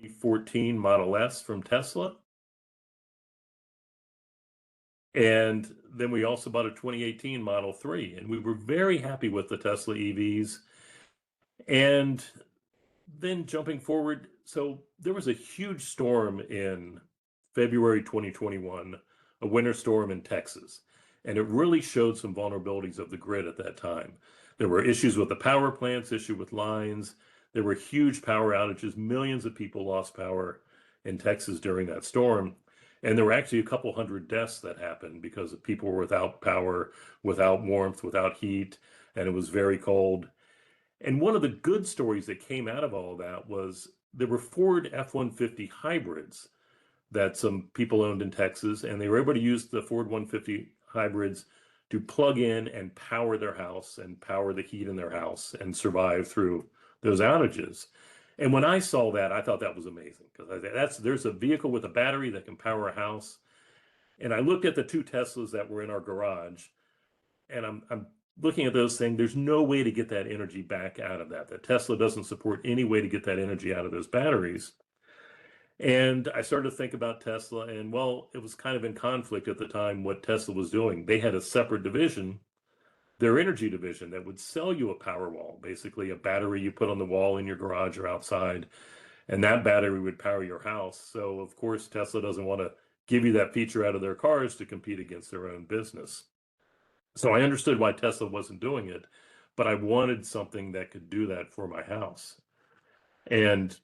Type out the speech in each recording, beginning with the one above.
2014 Model S from Tesla. And then we also bought a 2018 Model 3, and we were very happy with the Tesla EVs. And then jumping forward, so there was a huge storm in February 2021, a winter storm in Texas, and it really showed some vulnerabilities of the grid at that time. There were issues with the power plants, issue with lines. There were huge power outages. Millions of people lost power in Texas during that storm. And there were actually a couple hundred deaths that happened because of people were without power, without warmth, without heat, and it was very cold. And one of the good stories that came out of all of that was there were Ford F-150 hybrids that some people owned in Texas, and they were able to use the Ford 150 hybrids to plug in and power their house and power the heat in their house and survive through those outages. And when I saw that, I thought that was amazing because there's a vehicle with a battery that can power a house. And I looked at the two Teslas that were in our garage, and I'm looking at those things. There's no way to get that energy back out of that. The Tesla doesn't support any way to get that energy out of those batteries. And I started to think about Tesla, and well, it was kind of in conflict at the time what Tesla was doing. They had a separate division, their energy division, that would sell you a power wall, basically a battery you put on the wall in your garage or outside, and that battery would power your house. So of course, Tesla doesn't want to give you that feature out of their cars to compete against their own business. So I understood why Tesla wasn't doing it, but I wanted something that could do that for my house. And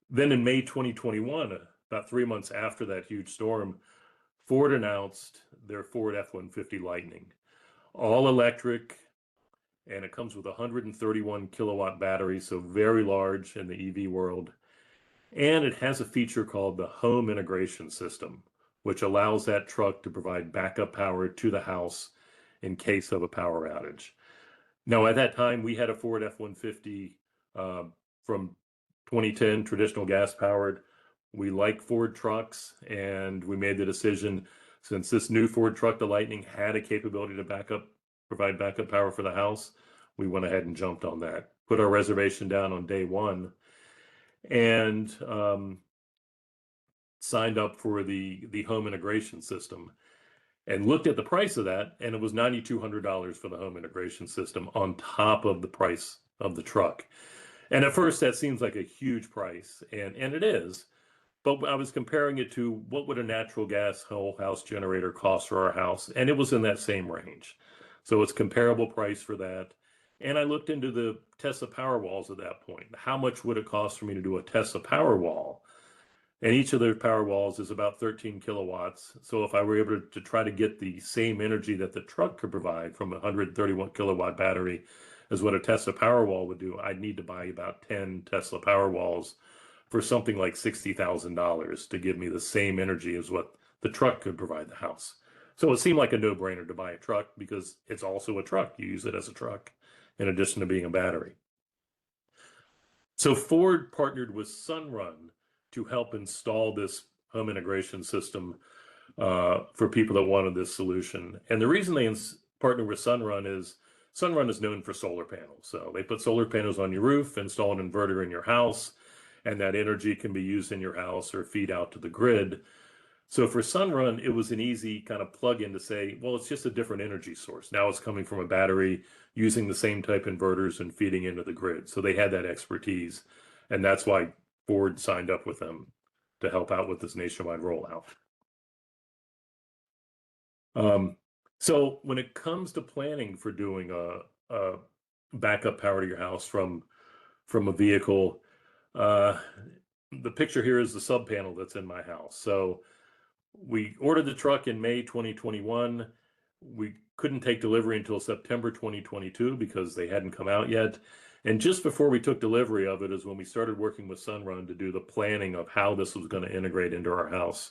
then in May 2021, about 3 months after that huge storm, Ford announced their Ford F-150 Lightning, all electric, and it comes with a 131 kilowatt battery, so very large in the EV world. And it has a feature called the home integration system, which allows that truck to provide backup power to the house in case of a power outage. Now, at that time, we had a Ford F-150 from 2010, traditional gas powered. We like Ford trucks, and we made the decision, since this new Ford truck, the Lightning, had a capability to provide backup power for the house, we went ahead and jumped on that, put our reservation down on day one, and signed up for the home integration system and looked at the price of that, and it was $9,200 for the home integration system on top of the price of the truck. And at first that seems like a huge price, and it is, but I was comparing it to what would a natural gas whole house generator cost for our house, and it was in that same range. So it's comparable price for that. And I looked into the Tesla Powerwalls at that point. How much would it cost for me to do a Tesla Powerwall? And each of their Powerwalls is about 13 kilowatts. So if I were able to try to get the same energy that the truck could provide from a 131 kilowatt battery as what a Tesla Powerwall would do, I'd need to buy about 10 Tesla Powerwalls for something like $60,000 to give me the same energy as what the truck could provide the house. So it seemed like a no-brainer to buy a truck because it's also a truck. You use it as a truck in addition to being a battery. So Ford partnered with Sunrun to help install this home integration system for people that wanted this solution. And the reason they partnered with Sunrun is known for solar panels. So they put solar panels on your roof, install an inverter in your house, and that energy can be used in your house or feed out to the grid. So for Sunrun, it was an easy kind of plug-in to say, well, it's just a different energy source. Now it's coming from a battery using the same type inverters and feeding into the grid. So they had that expertise. And that's why Ford signed up with them to help out with this nationwide rollout. So when it comes to planning for doing a backup power to your house from a vehicle, the picture here is the sub panel that's in my house. So we ordered the truck in May 2021. We couldn't take delivery until September 2022 because they hadn't come out yet. And just before we took delivery of it is when we started working with Sunrun to do the planning of how this was going to integrate into our house.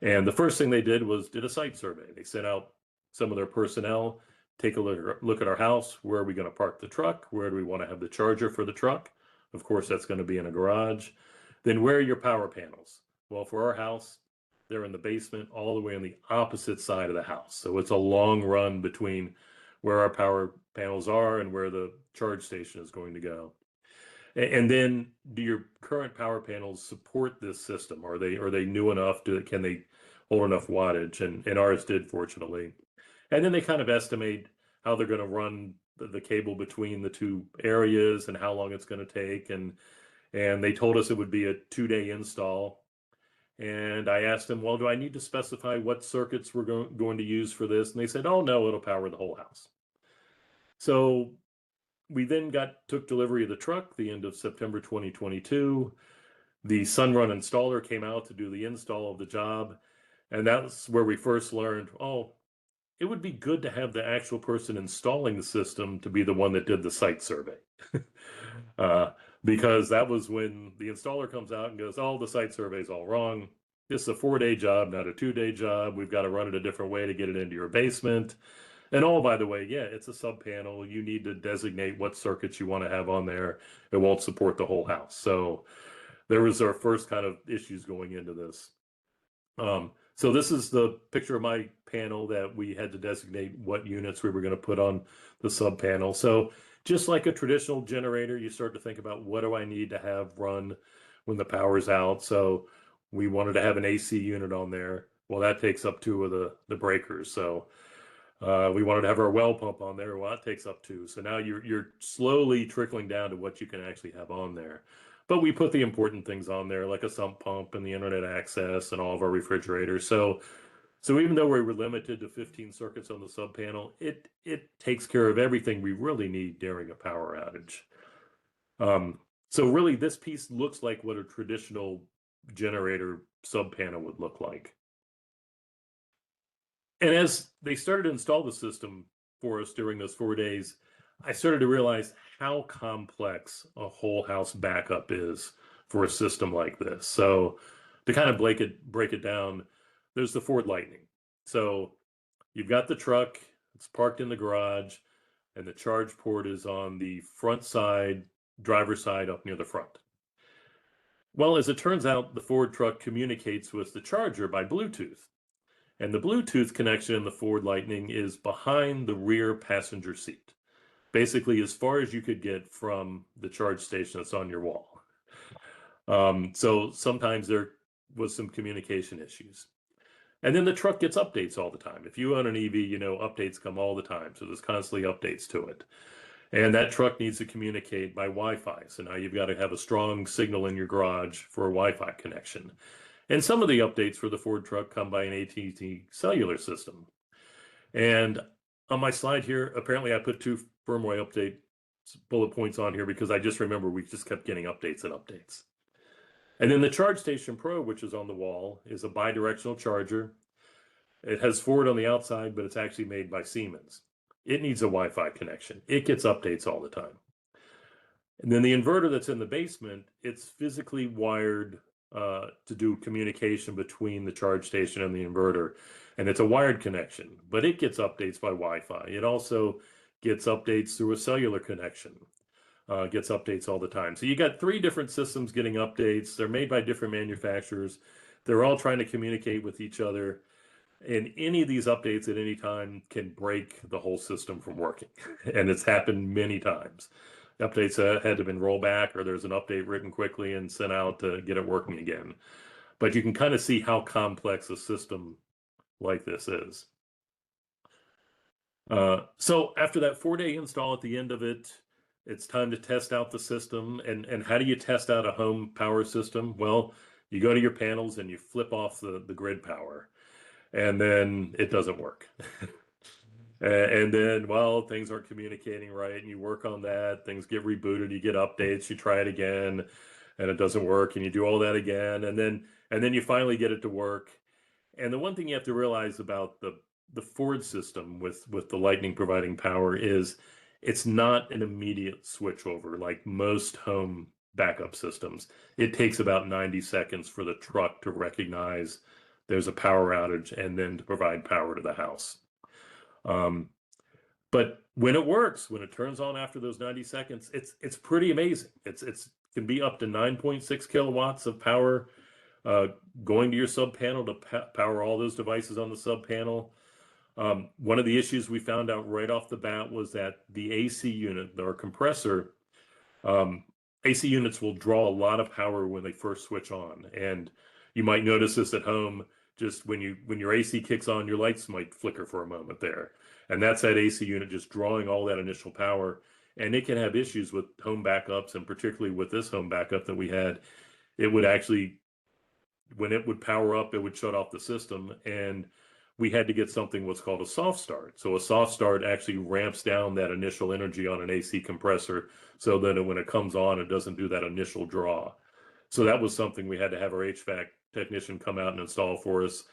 And the first thing they did was did a site survey. They sent out some of their personnel, take a look at our house. Where are we going to park the truck? Where do we want to have the charger for the truck? Of course, that's going to be in a garage. Then where are your power panels? Well, for our house, they're in the basement all the way on the opposite side of the house. So it's a long run between where our power panels are and where the charge station is going to go. And then, do your current power panels support this system? Are they new enough? Can they hold enough wattage? And ours did, fortunately. And then they kind of estimate how they're going to run the cable between the two areas and how long it's going to take. And they told us it would be a 2-day install. And I asked them, well, do I need to specify what circuits we're going to use for this? And they said, oh, no, it'll power the whole house. So we then took delivery of the truck the end of September 2022. The Sunrun installer came out to do the install of the job. And that's where we first learned, oh, it would be good to have the actual person installing the system to be the one that did the site survey. uh, because that was when the installer comes out and goes, oh, the site survey is all wrong. This is a 4-day job, not a 2-day job. We've got to run it a different way to get it into your basement. And oh, by the way, yeah, it's a sub panel. You need to designate what circuits you want to have on there. It won't support the whole house. So there was our first kind of issues going into this. So this is the picture of my panel that we had to designate what units we were going to put on the sub panel. So just like a traditional generator, you start to think about, what do I need to have run when the power's out? So we wanted to have an AC unit on there. Well, that takes up 2 of the breakers. So we wanted to have our well pump on there. Well, that takes up 2. So now you're slowly trickling down to what you can actually have on there. But we put the important things on there, like a sump pump and the internet access and all of our refrigerators. So even though we were limited to 15 circuits on the sub panel, it takes care of everything we really need during a power outage. So really, this piece looks like what a traditional generator sub panel would look like. And as they started to install the system for us during those 4 days, I started to realize how complex a whole house backup is for a system like this. So to kind of break it down, there's the Ford Lightning. So you've got the truck, it's parked in the garage, and the charge port is on the front side, driver's side up near the front. Well, as it turns out, the Ford truck communicates with the charger by Bluetooth. And the Bluetooth connection in the Ford Lightning is behind the rear passenger seat, basically as far as you could get from the charge station that's on your wall. So sometimes there was some communication issues. And then the truck gets updates all the time. If you own an EV, you know updates come all the time. So there's constantly updates to it. And that truck needs to communicate by Wi-Fi. So now you've got to have a strong signal in your garage for a Wi-Fi connection. And some of the updates for the Ford truck come by an AT&T cellular system. And on my slide here, apparently I put 2 firmware update bullet points on here because I just remember we just kept getting updates and updates. And then the Charge Station Pro, which is on the wall, is a bi-directional charger. It has Ford on the outside, but it's actually made by Siemens. It needs a Wi-Fi connection. It gets updates all the time. And then the inverter that's in the basement, it's physically wired to do communication between the charge station and the inverter. And it's a wired connection, but it gets updates by Wi-Fi. It also gets updates through a cellular connection, gets updates all the time. So you got 3 different systems getting updates. They're made by different manufacturers. They're all trying to communicate with each other. And any of these updates at any time can break the whole system from working. And it's happened many times. Updates had to been rolled back, or there's an update written quickly and sent out to get it working again. But you can kind of see how complex a system like this is. So after that 4-day install, at the end of it, it's time to test out the system. And how do you test out a home power system? Well, you go to your panels and you flip off the grid power, and then it doesn't work. And then, well, things aren't communicating right, and you work on that. Things get rebooted, you get updates, you try it again, and it doesn't work, and you do all that again, and then you finally get it to work. And the one thing you have to realize about the Ford system with the Lightning providing power is it's not an immediate switch over like most home backup systems. It takes about 90 seconds for the truck to recognize there's a power outage and then to provide power to the house. But when it works, when it turns on after those 90 seconds, it's pretty amazing. It can be up to 9.6 kilowatts of power going to your sub panel to power all those devices on the sub panel. One of the issues we found out right off the bat was that the AC unit, our compressor, AC units will draw a lot of power when they first switch on. And you might notice this at home, just when your AC kicks on, your lights might flicker for a moment there. And that's that AC unit just drawing all that initial power. And it can have issues with home backups, and particularly with this home backup that we had, it would actually, when it would power up, it would shut off the system. And we had to get something what's called a soft start. So a soft start actually ramps down that initial energy on an AC compressor so that when it comes on, it doesn't do that initial draw. So that was something we had to have our HVAC technician come out and install for us.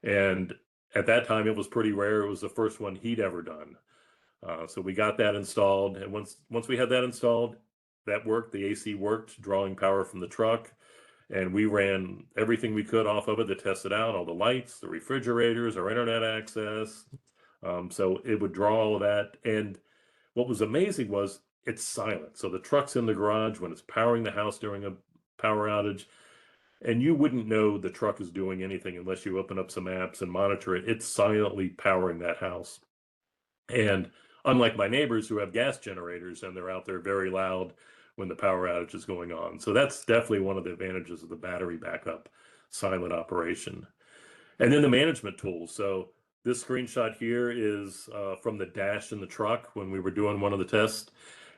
And at that time, it was pretty rare. It was the first one he'd ever done. So we got that installed. And once we had that installed, that worked. The AC worked, drawing power from the truck. And we ran everything we could off of it to test it out, all the lights, the refrigerators, our internet access. So it would draw all of that. And what was amazing was it's silent. So the truck's in the garage when it's powering the house during a power outage, and you wouldn't know the truck is doing anything unless you open up some apps and monitor it. It's silently powering that house. And unlike my neighbors who have gas generators and they're out there very loud when the power outage is going on. So that's definitely one of the advantages of the battery backup silent operation. And then the management tools. So this screenshot here is from the dash in the truck when we were doing one of the tests.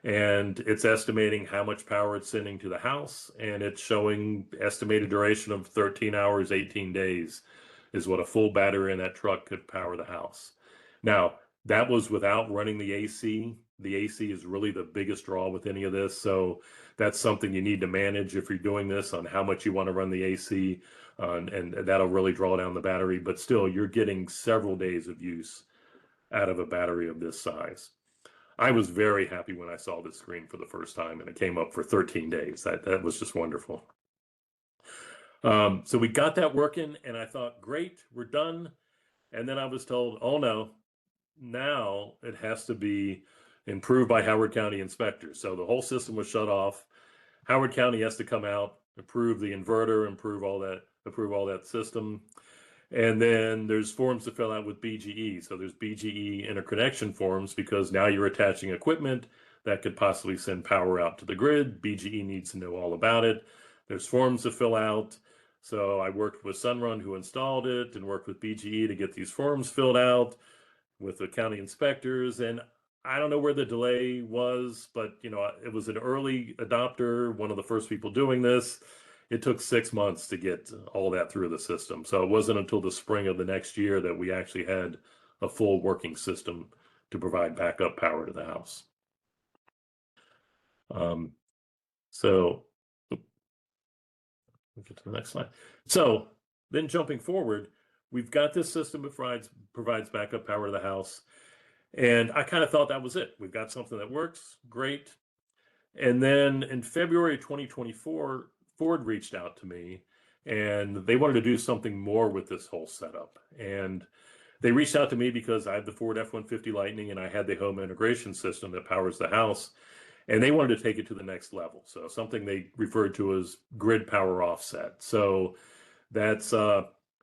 And it's estimating how much power it's sending to the house. And it's showing estimated duration of 13 hours, 18 days is what a full battery in that truck could power the house. Now, that was without running the AC. The AC is really the biggest draw with any of this. So that's something you need to manage if you're doing this on how much you want to run the AC. And that'll really draw down the battery. But still, you're getting several days of use out of a battery of this size. I was very happy when I saw this screen for the first time and it came up for 13 days. That was just wonderful. So we got that working and I thought, great, we're done. And then I was told, oh no, now it has to be improved by Howard County inspectors. So the whole system was shut off. Howard County has to come out, approve the inverter, approve all that system. And then there's forms to fill out with BGE. So there's BGE interconnection forms because now you're attaching equipment that could possibly send power out to the grid. BGE needs to know all about it. There's forms to fill out. So I worked with Sunrun, who installed it, and worked with BGE to get these forms filled out with the county inspectors. And I don't know where the delay was, but it was an early adopter, one of the first people doing this. It took 6 months to get all that through the system. So it wasn't until the spring of the next year that we actually had a full working system to provide backup power to the house. So we'll get to the next slide. So then jumping forward, we've got this system that provides backup power to the house. And I kind of thought that was it. We've got something that works, great. And then in February 2024, Ford reached out to me and they wanted to do something more with this whole setup. And they reached out to me because I have the Ford F-150 Lightning and I had the home integration system that powers the house. And they wanted to take it to the next level. So something they referred to as grid power offset. So that's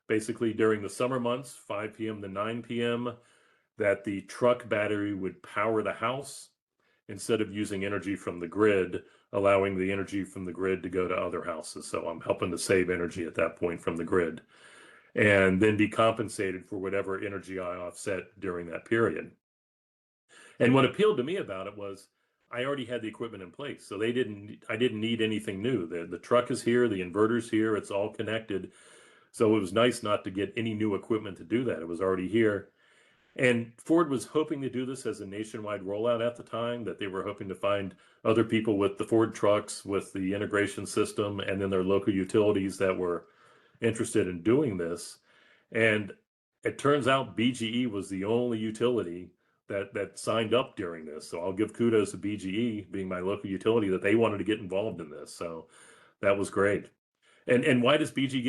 basically during the summer months, 5 p.m. to 9 p.m., that the truck battery would power the house instead of using energy from the grid, allowing the energy from the grid to go to other houses. So I'm helping to save energy at that point from the grid and then be compensated for whatever energy I offset during that period. And what appealed to me about it was I already had the equipment in place. So I didn't need anything new. The truck is here, the inverter's here, it's all connected. So it was nice not to get any new equipment to do that. It was already here. And Ford was hoping to do this as a nationwide rollout at the time, that they were hoping to find other people with the Ford trucks, with the integration system, and then their local utilities that were interested in doing this. And it turns out BGE was the only utility that signed up during this. So I'll give kudos to BGE, being my local utility, that they wanted to get involved in this. So that was great. And why does BGE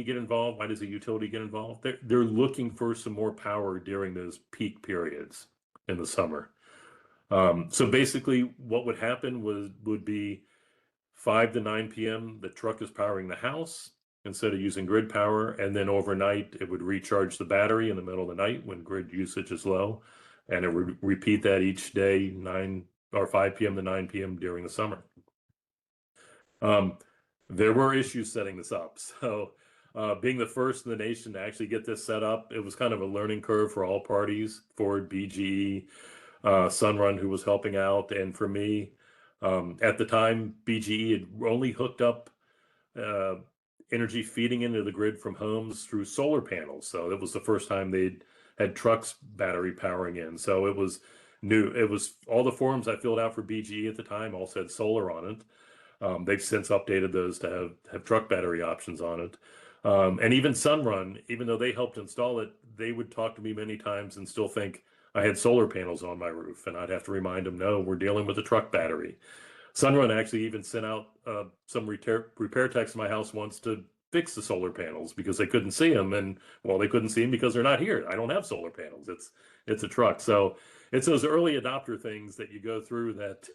get involved? Why does the utility get involved? They're looking for some more power during those peak periods in the summer. So basically, what would happen would be 5 to 9 p.m. the truck is powering the house instead of using grid power, and then overnight it would recharge the battery in the middle of the night when grid usage is low, and it would repeat that each day, 5 p.m. to 9 p.m. during the summer. Um, there were issues setting this up. So, being the first in the nation to actually get this set up, it was kind of a learning curve for all parties, Ford, BGE, Sunrun, who was helping out, and for me. At the time, BGE had only hooked up uh, energy feeding into the grid from homes through solar panels. So it was the first time they'd had trucks battery powering in. So it was new. It was all the forms I filled out for BGE at the time all said solar on it. They've since updated those to have truck battery options on it. And even Sunrun, even though they helped install it, they would talk to me many times and still think I had solar panels on my roof. And I'd have to remind them, no, we're dealing with a truck battery. Sunrun actually even sent out some repair techs to my house once to fix the solar panels because they couldn't see them, and well, they couldn't see them because they're not here. I don't have solar panels. It's a truck, so it's those early adopter things that you go through that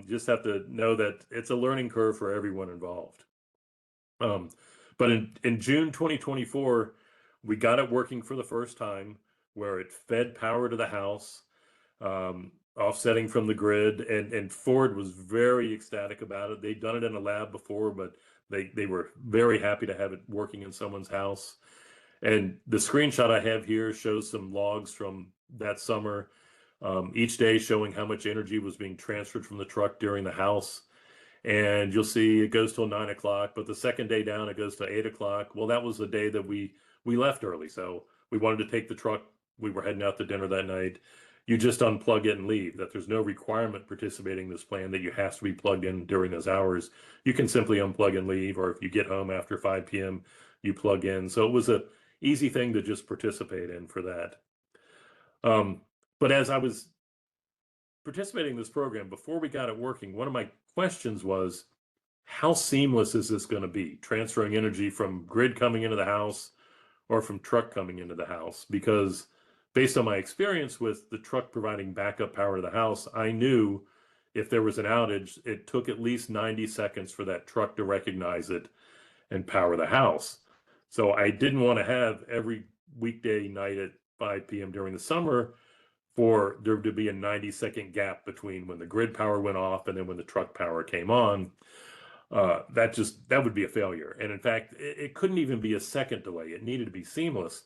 just have to know that it's a learning curve for everyone involved. Um, but in June 2024, we got it working for the first time, where it fed power to the house, offsetting from the grid, and Ford was very ecstatic about it. They'd done it in a lab before, but they were very happy to have it working in someone's house. And the screenshot I have here shows some logs from that summer, each day showing how much energy was being transferred from the truck during the house. And you'll see it goes till 9 o'clock, but the second day down it goes to 8 o'clock. Well, that was the day that we left early, so we wanted to take the truck. We were heading out to dinner that night. You just unplug it and leave. That there's no requirement participating in this plan that you have to be plugged in during those hours. You can simply unplug and leave, or if you get home after 5 p.m., you plug in. So it was a easy thing to just participate in for that. But as I was participating in this program, before we got it working, one of my questions was, how seamless is this going to be? Transferring energy from grid coming into the house or from truck coming into the house? Because based on my experience with the truck providing backup power to the house, I knew if there was an outage, it took at least 90 seconds for that truck to recognize it and power the house. So I didn't want to have every weekday night at 5 p.m. during the summer for there to be a 90-second gap between when the grid power went off and then when the truck power came on. That would be a failure. And in fact, it couldn't even be a second delay. It needed to be seamless.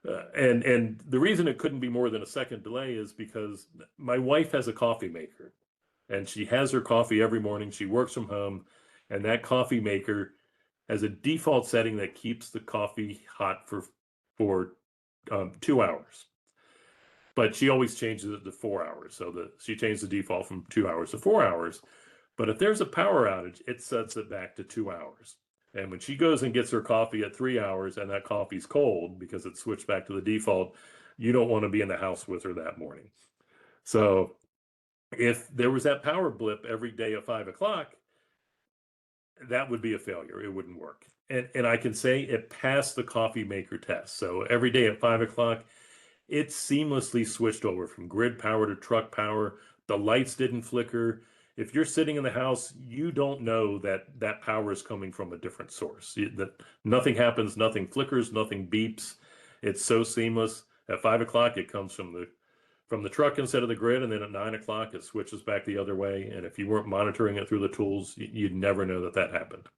And the reason it couldn't be more than a second delay is because my wife has a coffee maker, and she has her coffee every morning. She works from home, and that coffee maker has a default setting that keeps the coffee hot for 2 hours. But she always changes it to 4 hours. So she changed the default from 2 hours to 4 hours. But if there's a power outage, it sets it back to 2 hours. And when she goes and gets her coffee at 3 hours and that coffee's cold because it switched back to the default, you don't want to be in the house with her that morning. So if there was that power blip every day at 5 o'clock, that would be a failure. It wouldn't work. And I can say it passed the coffee maker test. So every day at 5 o'clock, it seamlessly switched over from grid power to truck power. The lights didn't flicker. If you're sitting in the house, you don't know that that power is coming from a different source. That nothing happens, nothing flickers, nothing beeps. It's so seamless. At 5 o'clock, it comes from the truck instead of the grid, and then at 9 o'clock, it switches back the other way. And if you weren't monitoring it through the tools, you'd never know that happened.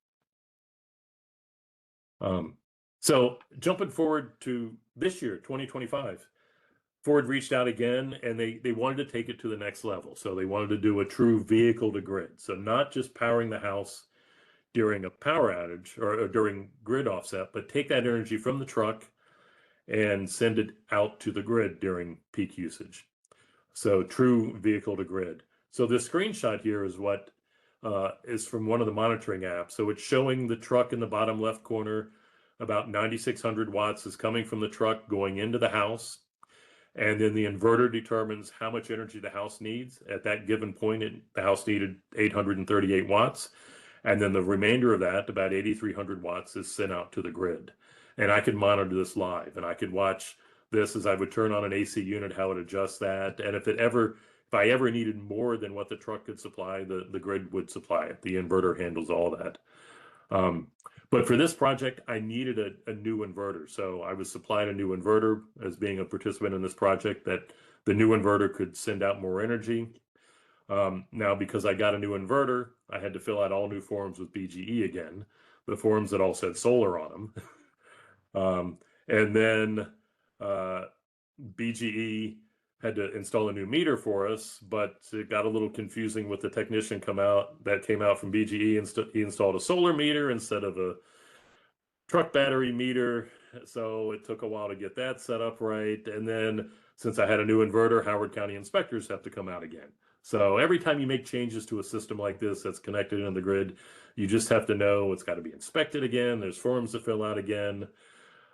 So jumping forward to this year, 2025. Ford reached out again, and they wanted to take it to the next level. So they wanted to do a true vehicle to grid. So not just powering the house during a power outage or during grid offset, but take that energy from the truck and send it out to the grid during peak usage. So true vehicle to grid. So this screenshot here is what is from one of the monitoring apps. So it's showing the truck in the bottom left corner. About 9,600 watts is coming from the truck going into the house. And then the inverter determines how much energy the house needs. At that given point, the house needed 838 watts. And then the remainder of that, about 8,300 watts, is sent out to the grid. And I could monitor this live, and I could watch this as I would turn on an AC unit, how it adjusts that. And if I ever needed more than what the truck could supply, the grid would supply it. The inverter handles all that. But for this project, I needed a new inverter. So I was supplied a new inverter as being a participant in this project, that the new inverter could send out more energy. Now, because I got a new inverter, I had to fill out all new forms with BGE again, the forms that all said solar on them. And then BGE had to install a new meter for us, but it got a little confusing with the technician that came out from BGE, and he installed a solar meter instead of a truck battery meter. So it took a while to get that set up right. And then since I had a new inverter, Howard County inspectors have to come out again. So every time you make changes to a system like this that's connected into the grid, you just have to know it's got to be inspected again. There's forms to fill out again.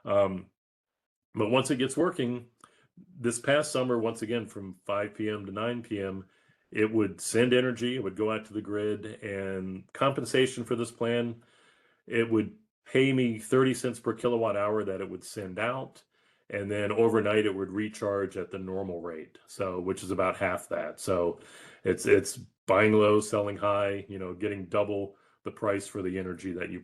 But once it gets working, this past summer, once again, from 5 p.m. to 9 p.m., it would send energy, it would go out to the grid, and compensation for this plan, it would pay me 30 cents per kilowatt hour that it would send out. And then overnight it would recharge at the normal rate. So, which is about half that. So it's buying low, selling high, getting double the price for the energy that you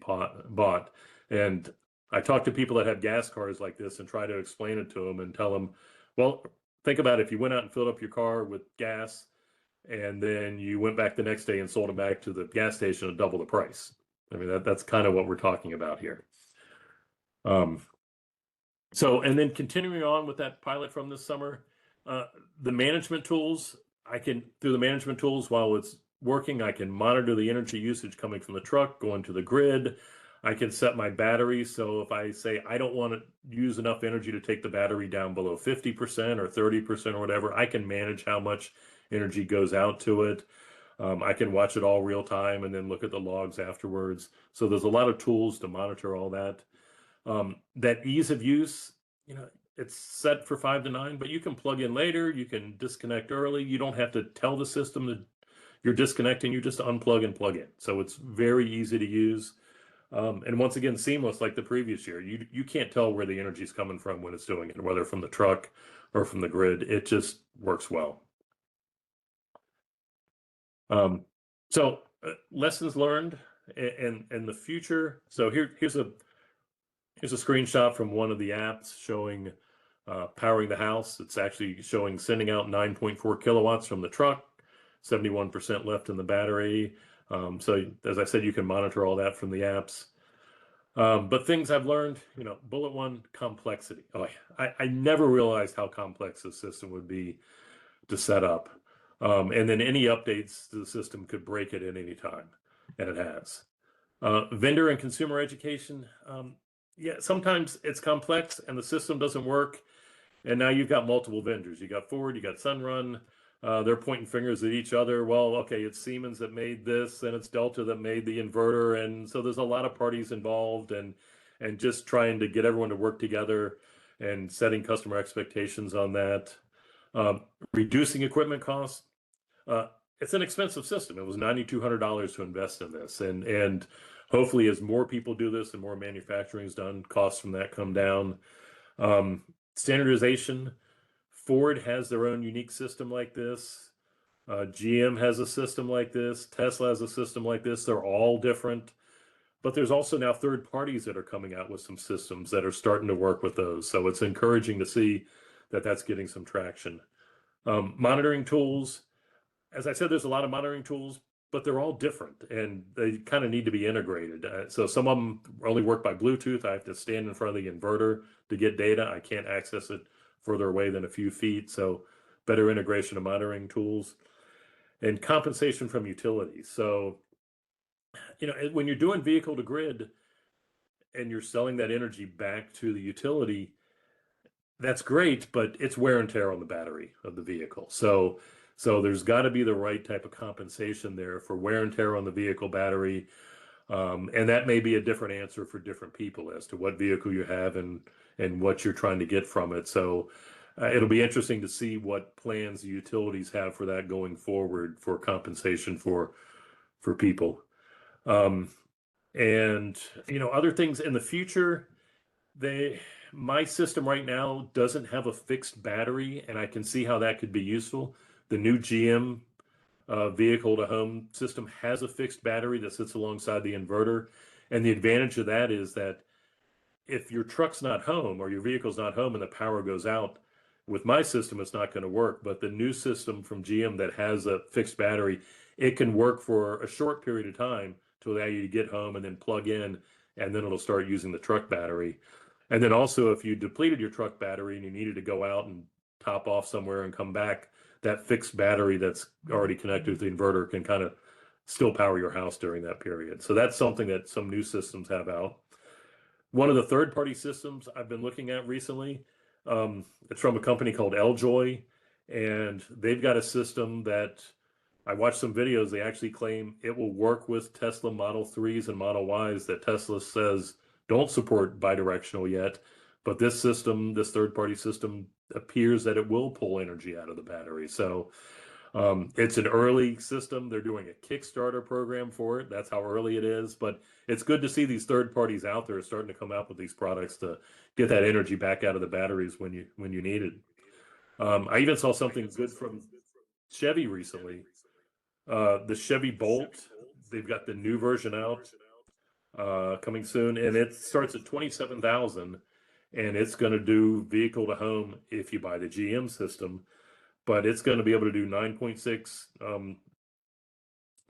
bought. And I talk to people that have gas cars like this and try to explain it to them and tell them, well, think about it. If you went out and filled up your car with gas and then you went back the next day and sold them back to the gas station at double the price. I mean, that's kind of what we're talking about here. And then continuing on with that pilot from this summer, the management tools, through the management tools, while it's working, I can monitor the energy usage coming from the truck, going to the grid. I can set my battery. So if I say I don't want to use enough energy to take the battery down below 50% or 30% or whatever, I can manage how much energy goes out to it. I can watch it all real time and then look at the logs afterwards. So there's a lot of tools to monitor all that. That ease of use, it's set for 5 to 9, but you can plug in later. You can disconnect early. You don't have to tell the system that you're disconnecting. You just unplug and plug in. So it's very easy to use. And once again, seamless like the previous year. You can't tell where the energy is coming from when it's doing it, whether from the truck or from the grid. It just works well. Lessons learned and the future. So here's a screenshot from one of the apps showing powering the house. It's actually showing sending out 9.4 kilowatts from the truck, 71% left in the battery. So as I said, you can monitor all that from the apps. But things I've learned, bullet one, complexity. I never realized how complex this system would be to set up. And then any updates to the system could break it at any time, and it has. Vendor and consumer education. Yeah, sometimes it's complex and the system doesn't work. And now you've got multiple vendors. You got Ford, you got Sunrun. They're pointing fingers at each other. Well, okay, it's Siemens that made this, and it's Delta that made the inverter. And so there's a lot of parties involved, and just trying to get everyone to work together and setting customer expectations on that. Reducing equipment costs. It's an expensive system. It was $9,200 to invest in this, and hopefully as more people do this and more manufacturing is done, costs from that come down. Standardization. Ford has their own unique system like this. GM has a system like this. Tesla has a system like this. They're all different. But there's also now third parties that are coming out with some systems that are starting to work with those. So it's encouraging to see that that's getting some traction. Monitoring tools. As I said, there's a lot of monitoring tools, but they're all different and they kind of need to be integrated. So some of them only work by Bluetooth. I have to stand in front of the inverter to get data. I can't access it further away than a few feet. So better integration of monitoring tools and compensation from utilities. So, when you're doing vehicle to grid and you're selling that energy back to the utility, that's great, but it's wear and tear on the battery of the vehicle. So there's got to be the right type of compensation there for wear and tear on the vehicle battery. And that may be a different answer for different people as to what vehicle you have and what you're trying to get from it. So it'll be interesting to see what plans the utilities have for that going forward for compensation for people. Other things in the future, my system right now doesn't have a fixed battery, and I can see how that could be useful. The new GM vehicle to home system has a fixed battery that sits alongside the inverter. And the advantage of that is that if your truck's not home or your vehicle's not home and the power goes out, with my system, it's not going to work. But the new system from GM that has a fixed battery, it can work for a short period of time to allow you to get home and then plug in, and then it'll start using the truck battery. And then also, if you depleted your truck battery and you needed to go out and top off somewhere and come back, that fixed battery that's already connected to the inverter can kind of still power your house during that period. So that's something that some new systems have out. One of the third-party systems I've been looking at recently, it's from a company called Ljoy, and they've got a system that I watched some videos. They actually claim it will work with Tesla Model 3s and Model Ys that Tesla says don't support bidirectional yet. But this system, this third-party system, appears that it will pull energy out of the battery. So it's an early system. They're doing a Kickstarter program for it. That's how early it is. But it's good to see these third parties out there starting to come out with these products to get that energy back out of the batteries when you need it. I even saw something good from Chevy recently. The Chevy Bolt, they've got the new version out coming soon, and it starts at $27,000, and it's going to do vehicle to home if you buy the GM system. But it's going to be able to do 9.6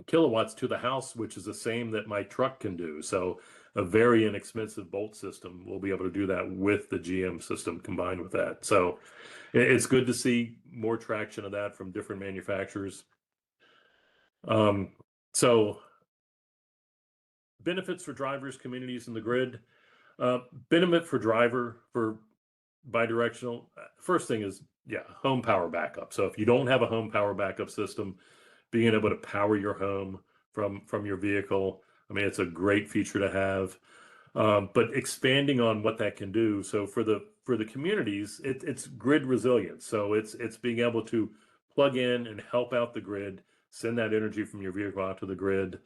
kilowatts to the house, which is the same that my truck can do. So a very inexpensive Bolt system will be able to do that with the GM system combined with that. So it's good to see more traction of that from different manufacturers. So benefits for drivers, communities, and the grid. Benefit for driver for bidirectional. First thing is, yeah, home power backup. So if you don't have a home power backup system, being able to power your home from your vehicle, I mean, it's a great feature to have. But expanding on what that can do. So for the communities, it's grid resilience. So it's being able to plug in and help out the grid, send that energy from your vehicle out to the grid.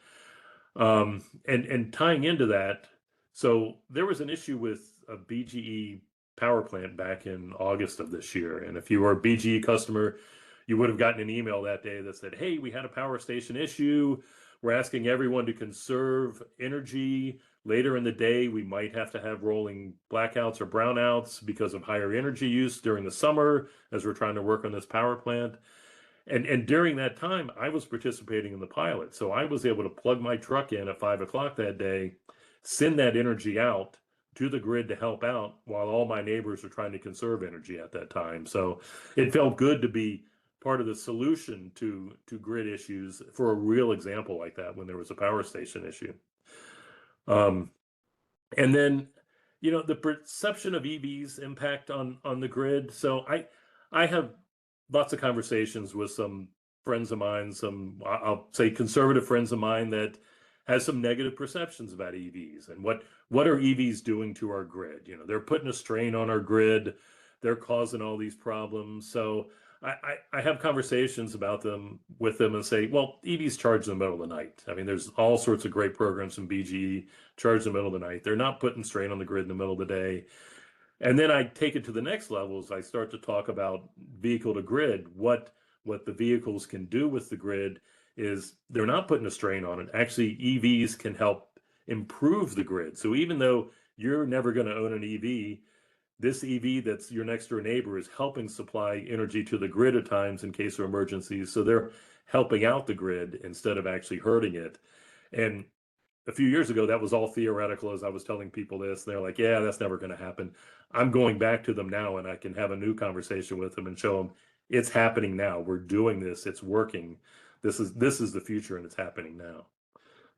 And tying into that, so there was an issue with a BGE power plant back in August of this year. And if you were a BGE customer, you would have gotten an email that day that said, hey, we had a power station issue. We're asking everyone to conserve energy. Later in the day, we might have to have rolling blackouts or brownouts because of higher energy use during the summer as we're trying to work on this power plant. And during that time, I was participating in the pilot. So I was able to plug my truck in at 5 o'clock that day, send that energy out to the grid to help out while all my neighbors were trying to conserve energy at that time. So it felt good to be part of the solution to grid issues for a real example like that when there was a power station issue. And then, the perception of EVs impact on the grid. So I have lots of conversations with some friends of mine, I'll say conservative friends of mine that has some negative perceptions about EVs and what are EVs doing to our grid? They're putting a strain on our grid. They're causing all these problems. So I have conversations about them with them and say, well, EVs charge in the middle of the night. I mean, there's all sorts of great programs from BGE charge in the middle of the night. They're not putting strain on the grid in the middle of the day. And then I take it to the next level as I start to talk about vehicle to grid. What the vehicles can do with the grid is they're not putting a strain on it. Actually, EVs can help improve the grid. So even though you're never going to own an EV, this EV that's your next door neighbor is helping supply energy to the grid at times in case of emergencies. So they're helping out the grid instead of actually hurting it. And a few years ago, that was all theoretical as I was telling people this. They're like, yeah, that's never going to happen. I'm going back to them now and I can have a new conversation with them and show them it's happening now. We're doing this. It's working. This is the future and it's happening now.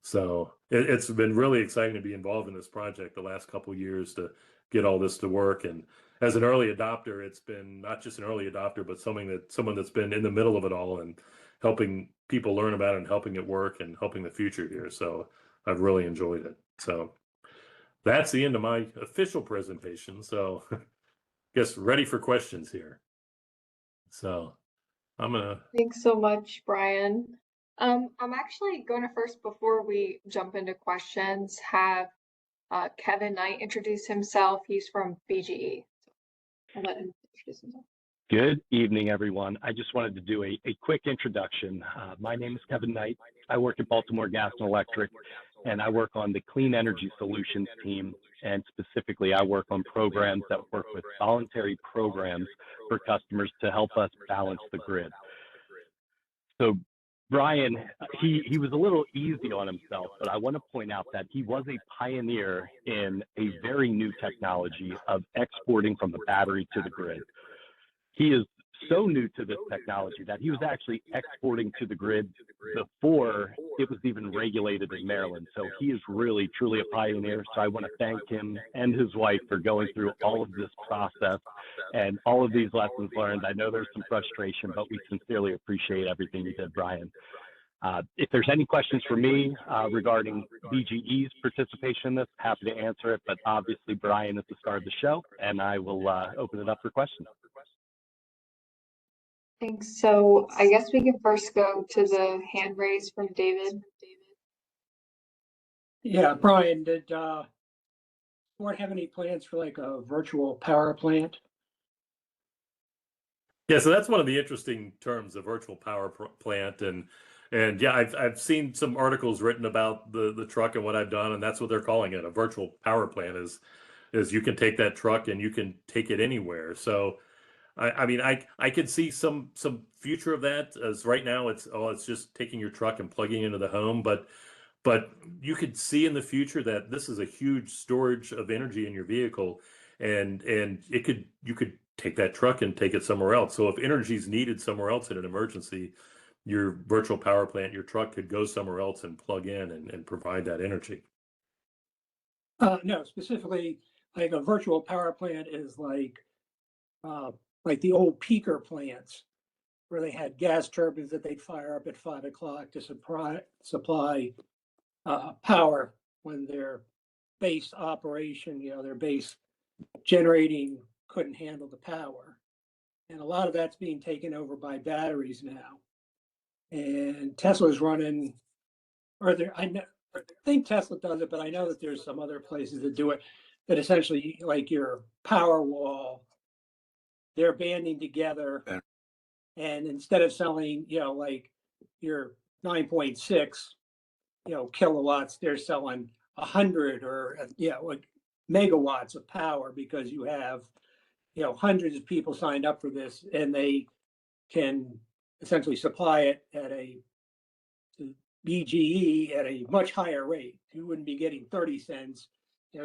So it's been really exciting to be involved in this project the last couple of years to get all this to work. And as an early adopter, it's been not just an early adopter, but someone that's been in the middle of it all and helping people learn about it and helping it work and helping the future here. So I've really enjoyed it. So that's the end of my official presentation. So I guess ready for questions here. So Thanks so much, Brian. I'm actually going to first, before we jump into questions, have Kevin Knight introduce himself. He's from BGE. I'll let him introduce himself. Good evening, everyone. I just wanted to do a quick introduction. My name is Kevin Knight. I work at Baltimore Gas and Electric, and I work on the Clean Energy Solutions team. And specifically, I work on programs that work with voluntary programs for customers to help us balance the grid. So Brian, he was a little easy on himself, but I want to point out that he was a pioneer in a very new technology of exporting from the battery to the grid. He is so new to this technology that he was actually exporting to the grid before it was even regulated in Maryland. So he is really, truly a pioneer. So I want to thank him and his wife for going through all of this process and all of these lessons learned. I know there's some frustration, but we sincerely appreciate everything you did, Brian. If there's any questions for me regarding BGE's participation in this, happy to answer it. But obviously, Brian is the star of the show, and I will open it up for questions. Thanks. So I guess we can first go to the hand raise from David. Yeah, Brian, did Ford have any plans for like a virtual power plant? Yeah, so that's one of the interesting terms, a virtual power plant, and yeah, I've seen some articles written about the truck and what I've done, and that's what they're calling it. A virtual power plant is you can take that truck and you can take it anywhere. So I mean, I could see some future of that. As right now, it's just taking your truck and plugging into the home, but you could see in the future that this is a huge storage of energy in your vehicle, and you could take that truck and take it somewhere else. So if energy is needed somewhere else in an emergency, your virtual power plant, your truck could go somewhere else and plug in and provide that energy. No, specifically, like a virtual power plant is like the old peaker plants where they had gas turbines that they'd fire up at 5 o'clock to supply power when their base operation, their base generating couldn't handle the power. And a lot of that's being taken over by batteries now. And Tesla's running, I think Tesla does it, but I know that there's some other places that do it, that essentially like your power wall, they're banding together. And instead of selling, like your 9.6, kilowatts, they're selling 100 or, like megawatts of power, because you have, hundreds of people signed up for this, and they can essentially supply it at a BGE at a much higher rate. You wouldn't be getting 30 cents.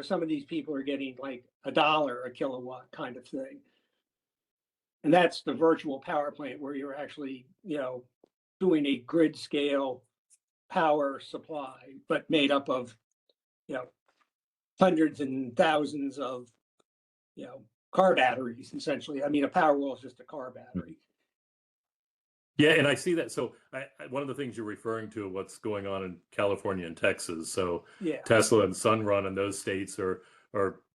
Some of these people are getting like $1 a kilowatt kind of thing. And that's the virtual power plant where you're actually, doing a grid scale power supply, but made up of, hundreds and thousands of, car batteries, essentially. I mean, a power wall is just a car battery. Yeah, and I see that. So one of the things you're referring to, what's going on in California and Texas. So Yeah. Tesla and Sunrun in those states are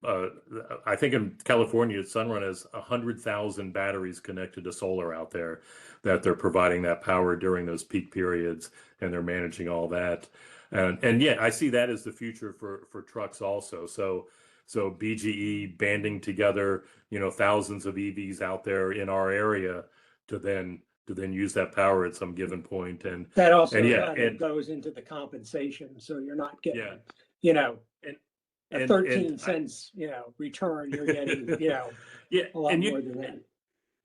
I think in California, Sunrun has 100,000 batteries connected to solar out there that they're providing that power during those peak periods, and they're managing all that. And yeah, I see that as the future for trucks also. So BGE banding together, thousands of EVs out there in our area to then use that power at some given point. And that also and goes into the compensation. So you're not getting, and 13 cents, return. You're getting, yeah, a lot more than that.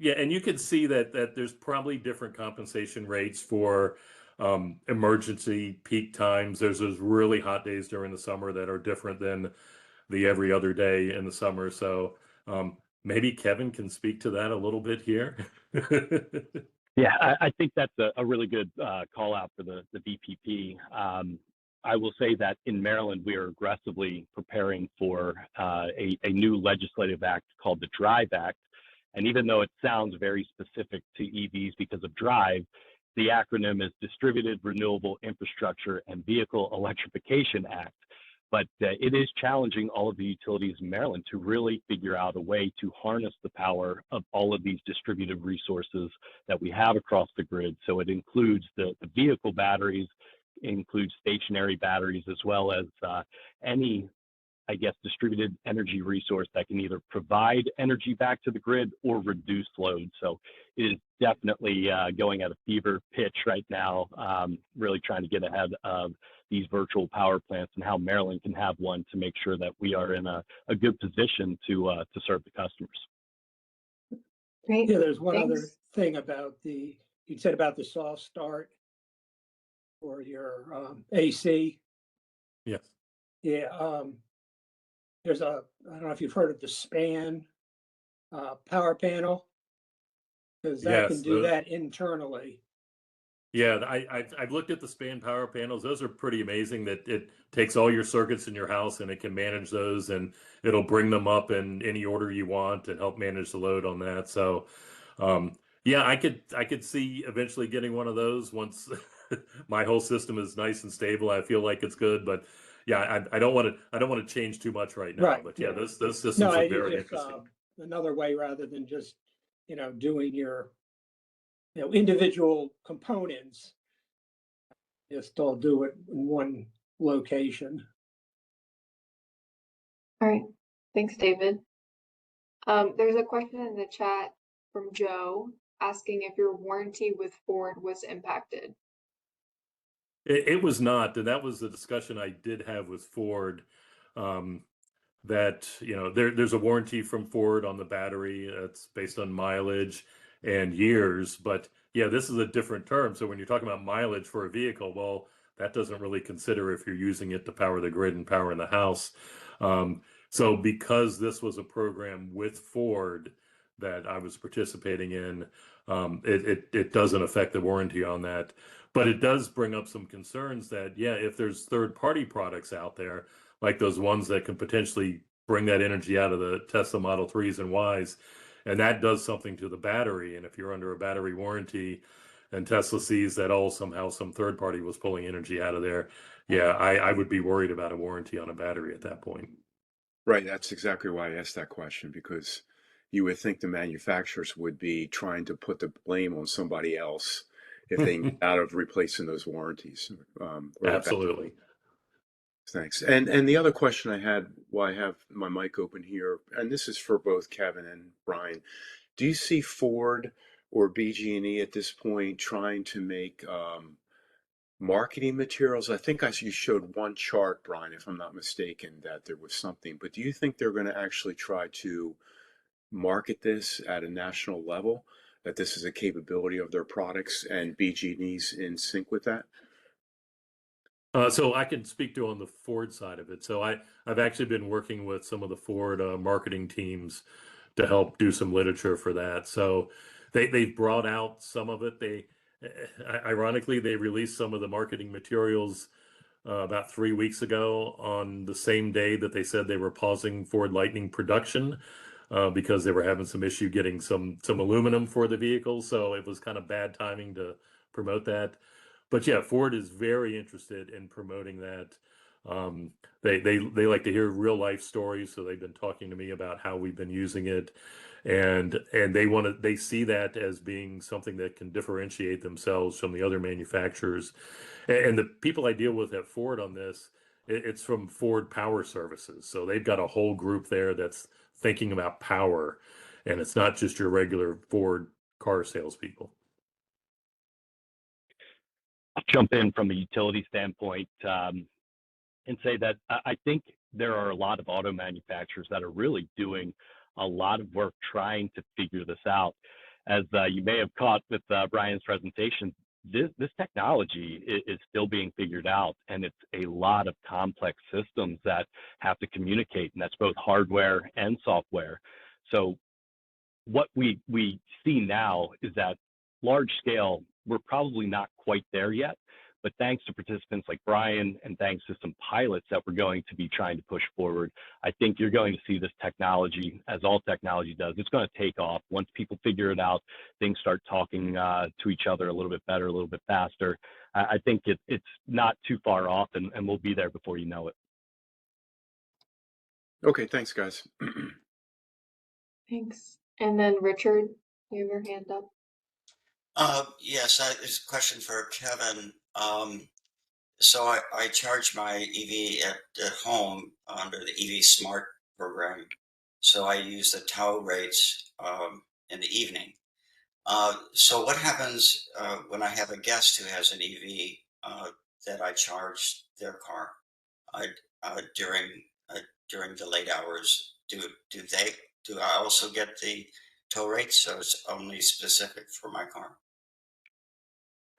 Yeah, and you can see that there's probably different compensation rates for emergency peak times. There's those really hot days during the summer that are different than the every other day in the summer. So maybe Kevin can speak to that a little bit here. Yeah, I think that's a really good call out for the VPP. I will say that in Maryland, we are aggressively preparing for a new legislative act called the DRIVE Act. And even though it sounds very specific to EVs because of DRIVE, the acronym is Distributed Renewable Infrastructure and Vehicle Electrification Act. But it is challenging all of the utilities in Maryland to really figure out a way to harness the power of all of these distributed resources that we have across the grid. So it includes the vehicle batteries, includes stationary batteries, as well as any, distributed energy resource that can either provide energy back to the grid or reduce load. So it is definitely going at a fever pitch right now, really trying to get ahead of these virtual power plants and how Maryland can have one to make sure that we are in a good position to serve the customers. Great. Yeah, there's one other Thanks. thing about you said about the soft start for your AC. Yes. Yeah, I don't know if you've heard of the span power panel, because that can Yes. do that internally. Yeah, I've looked at the span power panels. Those are pretty amazing that it takes all your circuits in your house and it can manage those, and it'll bring them up in any order you want and help manage the load on that. So, yeah, I could see eventually getting one of those once my whole system is nice and stable. I feel like it's good, but yeah, I don't want to change too much right now. Right. But yeah, those systems No, look it's very just interesting. another way rather than just, doing your, individual components. Just all do it in one location. All right. Thanks, David. There's a question in the chat from Joe asking if your warranty with Ford was impacted. It was not, and that was the discussion I did have with Ford. That there's a warranty from Ford on the battery. It's based on mileage and years, but yeah, this is a different term. So when you're talking about mileage for a vehicle, well, that doesn't really consider if you're using it to power the grid and power in the house. So because this was a program with Ford that I was participating in, it doesn't affect the warranty on that. But it does bring up some concerns that, yeah, if there's third-party products out there, like those ones that can potentially bring that energy out of the Tesla Model 3s and Ys, and that does something to the battery. And if you're under a battery warranty and Tesla sees that, oh, somehow some third party was pulling energy out of there, yeah, I would be worried about a warranty on a battery at that point. Right, that's exactly why I asked that question, because you would think the manufacturers would be trying to put the blame on somebody else if they get out of replacing those warranties. Or Absolutely. Thanks. And the other question I had while I have my mic open here, and this is for both Kevin and Brian, do you see Ford or BG&E at this point trying to make marketing materials? I think you showed one chart, Brian, if I'm not mistaken, that there was something, but do you think they're going to actually try to market this at a national level, that this is a capability of their products and BG&E's in sync with that? So I can speak to on the Ford side of it. So I've actually been working with some of the Ford marketing teams to help do some literature for that. So they've brought out some of it. Ironically, they released some of the marketing materials about 3 weeks ago on the same day that they said they were pausing Ford Lightning production because they were having some issue getting some aluminum for the vehicle. So it was kind of bad timing to promote that. But yeah, Ford is very interested in promoting that. They like to hear real life stories, so they've been talking to me about how we've been using it, and they see that as being something that can differentiate themselves from the other manufacturers. And the people I deal with at Ford on this, it's from Ford Power Services, so they've got a whole group there that's thinking about power, and it's not just your regular Ford car salespeople. I'll jump in from a utility standpoint and say that I think there are a lot of auto manufacturers that are really doing a lot of work trying to figure this out. As you may have caught with Brian's presentation, this technology is still being figured out, and it's a lot of complex systems that have to communicate, and that's both hardware and software. So what we see now is that large scale, we're probably not quite there yet, but thanks to participants like Brian and thanks to some pilots that we're going to be trying to push forward, I think you're going to see this technology, as all technology does, it's going to take off. Once people figure it out, things start talking to each other a little bit better, a little bit faster. I think it's not too far off, and we'll be there before you know it. Okay, thanks, guys. Thanks. And then Richard, you have your hand up. Yes, there's a question for Kevin. So I charge my EV at home under the EV Smart program. So I use the tow rates in the evening. So what happens when I have a guest who has an EV that I charge their car during the late hours. Do I also get the tow rates, so it's only specific for my car?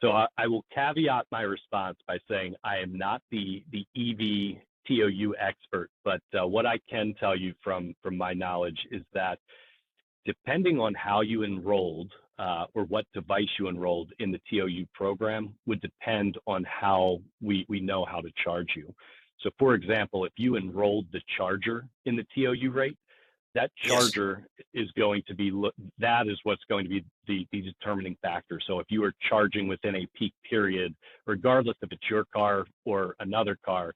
So I will caveat my response by saying I am not the EV TOU expert, but what I can tell you from my knowledge is that depending on how you enrolled or what device you enrolled in the TOU program would depend on how we know how to charge you. So for example, if you enrolled the charger in the TOU rate, that charger is going to be, that is what's going to be the determining factor. So if you are charging within a peak period, regardless if it's your car or another car,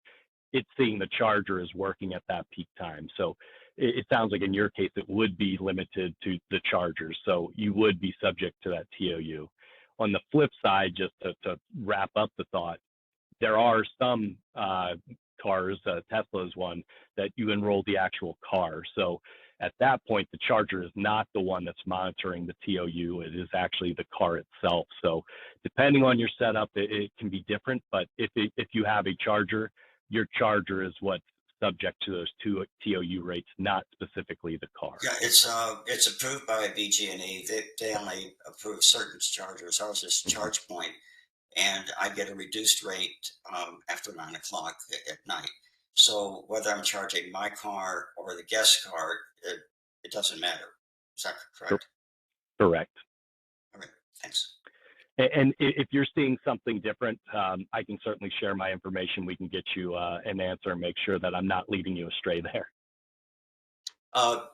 it's seeing the charger is working at that peak time. So it sounds like in your case, it would be limited to the chargers. So you would be subject to that TOU. On the flip side, just to wrap up the thought, there are some cars, Tesla is one, that you enroll the actual car. So at that point, the charger is not the one that's monitoring the TOU. It is actually the car itself. So depending on your setup, it can be different. But if you have a charger, your charger is what's subject to those two TOU rates, not specifically the car. Yeah, it's approved by BG&E. They only approve certain chargers. Ours is Charge Point, and I get a reduced rate after 9 o'clock at night. So whether I'm charging my car or the guest car, it doesn't matter. Is that correct? Correct. All right, thanks. And if you're seeing something different, I can certainly share my information. We can get you an answer and make sure that I'm not leading you astray there.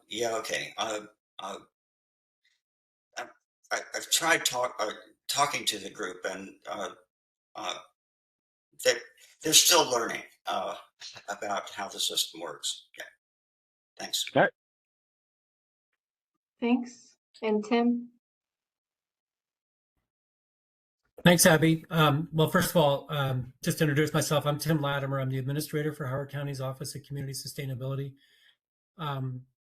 Yeah, okay. I've tried talking to the group, and they're still learning about how the system works. Okay, thanks. All right. Thanks. And Tim? Thanks, Abby. Well, first of all, just to introduce myself, I'm Tim Latimer. I'm the administrator for Howard County's Office of Community Sustainability.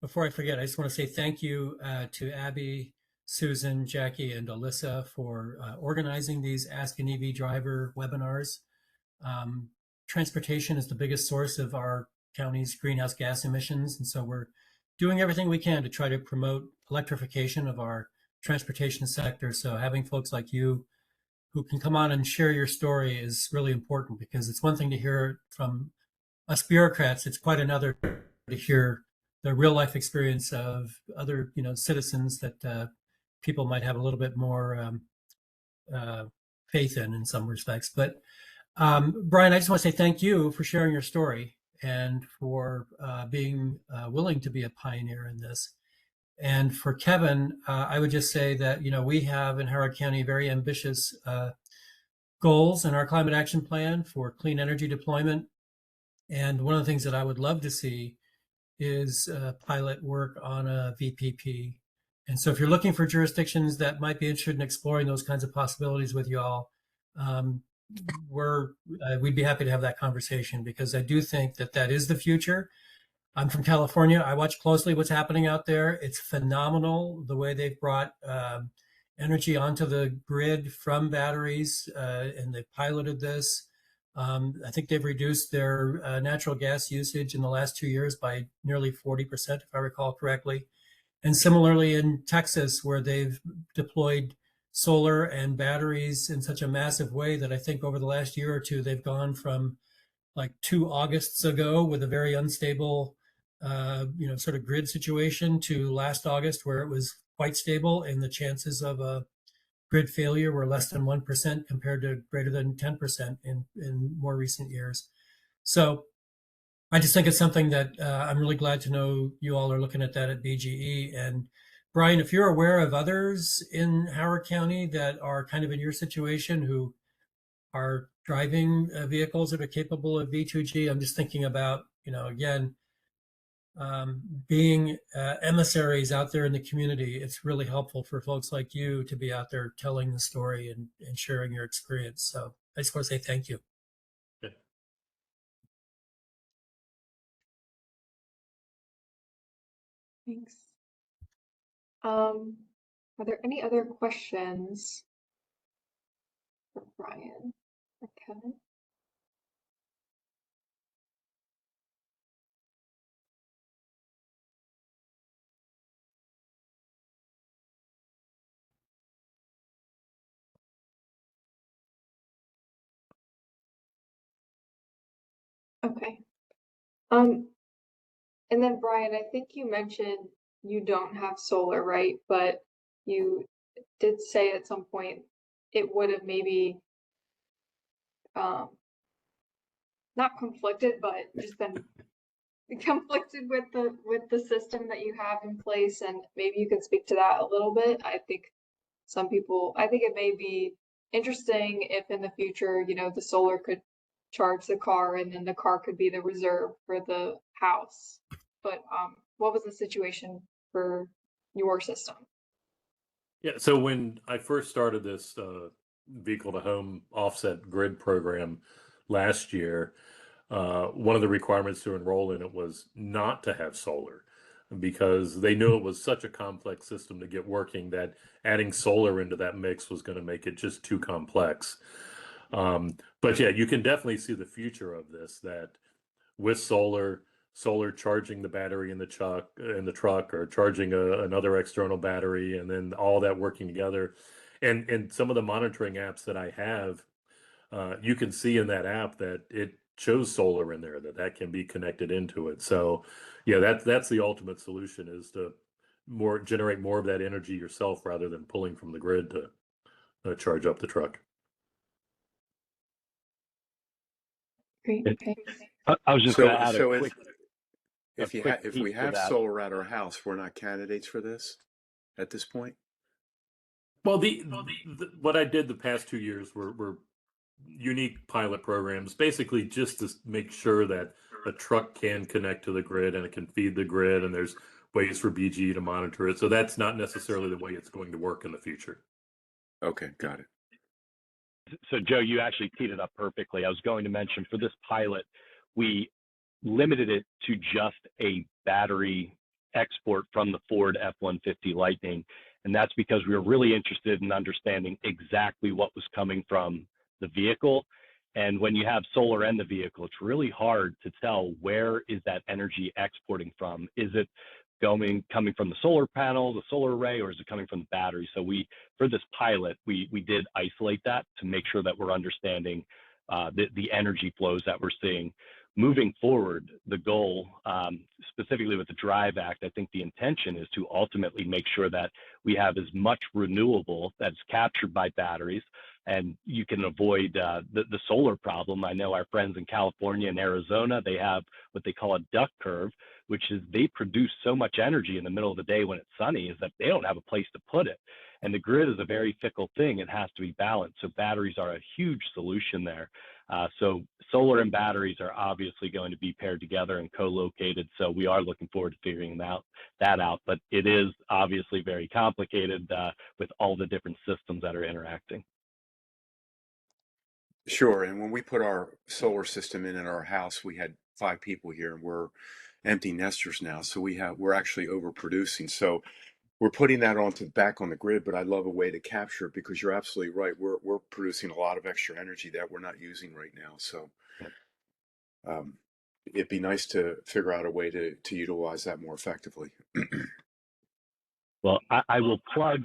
Before I forget, I just want to say thank you to Abby, Susan, Jackie, and Alyssa for organizing these Ask an EV Driver webinars. Transportation is the biggest source of our county's greenhouse gas emissions, and so we're doing everything we can to try to promote electrification of our transportation sector. So having folks like you who can come on and share your story is really important, because it's one thing to hear from us bureaucrats. It's quite another to hear the real life experience of other, citizens that people might have a little bit more faith in some respects. But Brian, I just want to say thank you for sharing your story and for being willing to be a pioneer in this. And for Kevin, I would just say that, we have in Howard County very ambitious goals in our climate action plan for clean energy deployment. And one of the things that I would love to see is pilot work on a VPP. And so if you're looking for jurisdictions that might be interested in exploring those kinds of possibilities with you all, we'd be happy to have that conversation, because I do think that is the future. I'm from California. I watch closely what's happening out there. It's phenomenal the way they've brought energy onto the grid from batteries, and they've piloted this. I think they've reduced their natural gas usage in the last 2 years by nearly 40%, if I recall correctly. And similarly in Texas, where they've deployed solar and batteries in such a massive way that I think over the last year or two, they've gone from like 2 Augusts ago with a very unstable sort of grid situation to last August, where it was quite stable, and the chances of a grid failure were less than 1% compared to greater than 10% in more recent years. So I just think it's something that I'm really glad to know you all are looking at that at BGE. And Brian, if you're aware of others in Howard County that are kind of in your situation who are driving vehicles that are capable of V2G, I'm just thinking about, again, being emissaries out there in the community. It's really helpful for folks like you to be out there telling the story and sharing your experience. So I just want to say thank you. Okay. Thanks. Are there any other questions for Brian or Kevin? Okay. And then Brian, I think you mentioned you don't have solar, right? But you did say at some point it would have maybe um, not conflicted, but just been conflicted with the system that you have in place, and maybe you could speak to that a little bit. I think it may be interesting if in the future, the solar could charge the car and then the car could be the reserve for the house. But what was the situation for your system? Yeah, so when I first started this vehicle to home offset grid program last year, one of the requirements to enroll in it was not to have solar because they knew it was such a complex system to get working that adding solar into that mix was going to make it just too complex. But yeah, you can definitely see the future of this, that with solar charging the battery in the truck or charging another external battery, and then all that working together. And some of the monitoring apps that I have, you can see in that app that it shows solar in there, that can be connected into it. So yeah, that's the ultimate solution, is to generate more of that energy yourself rather than pulling from the grid to charge up the truck. Great. Okay. I was just going to add So a quick if we piece to have that. solar at our house, we're not candidates for this at this point? Well, what I did the past 2 years were unique pilot programs, basically just to make sure that a truck can connect to the grid and it can feed the grid, and there's ways for BGE to monitor it. So that's not necessarily the way it's going to work in the future. Okay, got it. So Joe, you actually teed it up perfectly. I was going to mention, for this pilot, we limited it to just a battery export from the Ford F150 Lightning. And that's because we were really interested in understanding exactly what was coming from the vehicle. And when you have solar and the vehicle, it's really hard to tell where is that energy exporting from. Is it coming from the solar panel, the solar array, or is it coming from the battery? So for this pilot, we did isolate that to make sure that we're understanding the energy flows that we're seeing. Moving forward, the goal, specifically with the DRIVE Act, I think the intention is to ultimately make sure that we have as much renewable that's captured by batteries, and you can avoid the solar problem. I know our friends in California and Arizona, they have what they call a duck curve, which is they produce so much energy in the middle of the day when it's sunny is that they don't have a place to put it. And the grid is a very fickle thing. It has to be balanced. So batteries are a huge solution there. So solar and batteries are obviously going to be paired together and co-located. So we are looking forward to figuring that out. But it is obviously very complicated with all the different systems that are interacting. Sure. And when we put our solar system in our house, we had 5 people here, and we're empty nesters now. So we're actually overproducing. So we're putting that back on the grid, but I love a way to capture it, because you're absolutely right. We're producing a lot of extra energy that we're not using right now. So it'd be nice to figure out a way to utilize that more effectively. Well, I will plug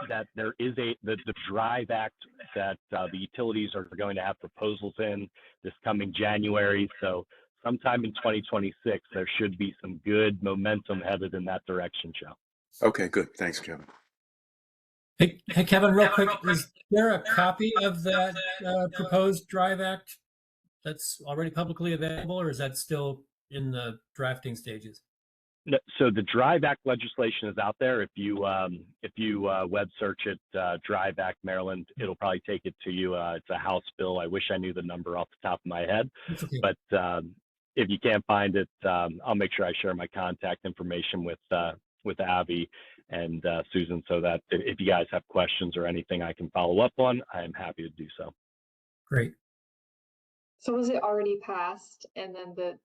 that there is the DRIVE Act that the utilities are going to have proposals in this coming January. So sometime in 2026, there should be some good momentum headed in that direction, Joe. Okay, good. Thanks, Kevin. Hey, Kevin, real quick, is there a copy of that proposed DRIVE Act that's already publicly available, or is that still in the drafting stages? So the DRIVE Act legislation is out there. If you web search it, DRIVE Act Maryland, it'll probably take it to you. It's a House bill. I wish I knew the number off the top of my head, okay. But if you can't find it, I'll make sure I share my contact information with Abby and Susan, so that if you guys have questions or anything I can follow up on, I am happy to do so. Great. So was it already passed, and then the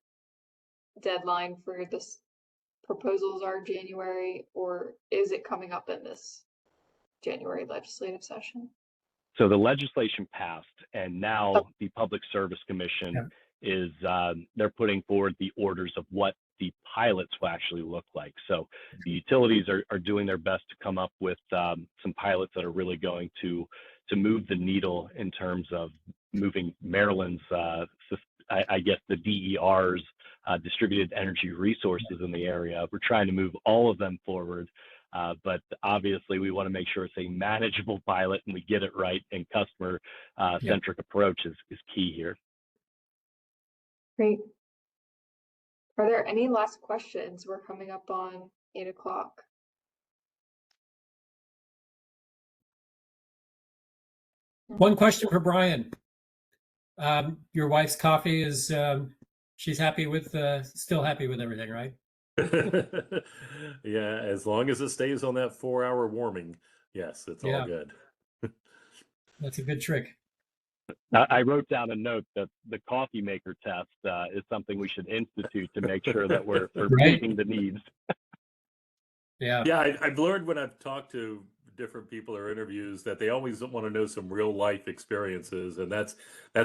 deadline for this proposals are January, or is it coming up in this January legislative session? So the legislation passed, and now the Public Service Commission is they're putting forward the orders of what the pilots will actually look like. So the utilities are doing their best to come up with some pilots that are really going to move the needle in terms of moving Maryland's I guess the DERs, distributed energy resources in the area. We're trying to move all of them forward. But obviously we want to make sure it's a manageable pilot and we get it right, and customer centric approach is key here. Great. Are there any last questions? We're coming up on 8 o'clock. One question for Brian. Your wife's coffee is, she's happy with, still happy with everything, right? Yeah, as long as it stays on that 4-hour warming, yes, it's all good. That's a good trick. I wrote down a note that the coffee maker test is something we should institute to make sure that we're meeting the needs. Yeah, I've learned when I've talked to different people or interviews that they always want to know some real life experiences, and that's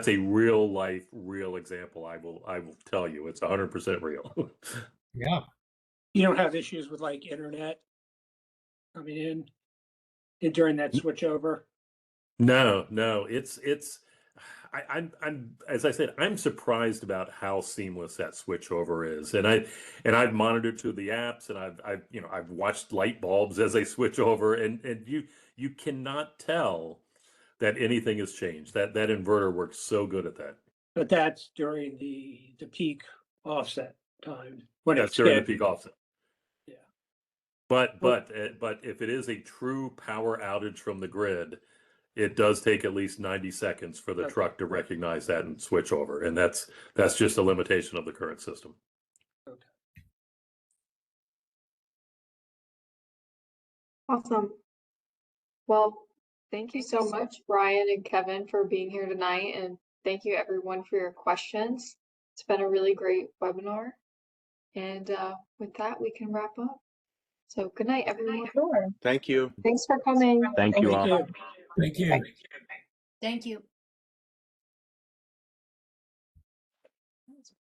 a real life, real example. I will tell you, it's 100% real. Yeah. You don't have issues with like internet coming in during that switchover? No, it's I'm as I said, I'm surprised about how seamless that switchover is, and I've monitored through the apps, and I've watched light bulbs as they switch over, and you cannot tell that anything has changed. That inverter works so good at that. But that's during the peak offset time when That's it's during the peak offset. Yeah. But if it is a true power outage from the grid, it does take at least 90 seconds for the truck to recognize that and switch over. And that's just a limitation of the current system. Okay. Awesome. Well, thank you so much, Brian and Kevin, for being here tonight. And thank you everyone for your questions. It's been a really great webinar. And with that, we can wrap up. So good night, everyone. Thank you. Thanks for coming. Thank you all. Thank you. Thank you.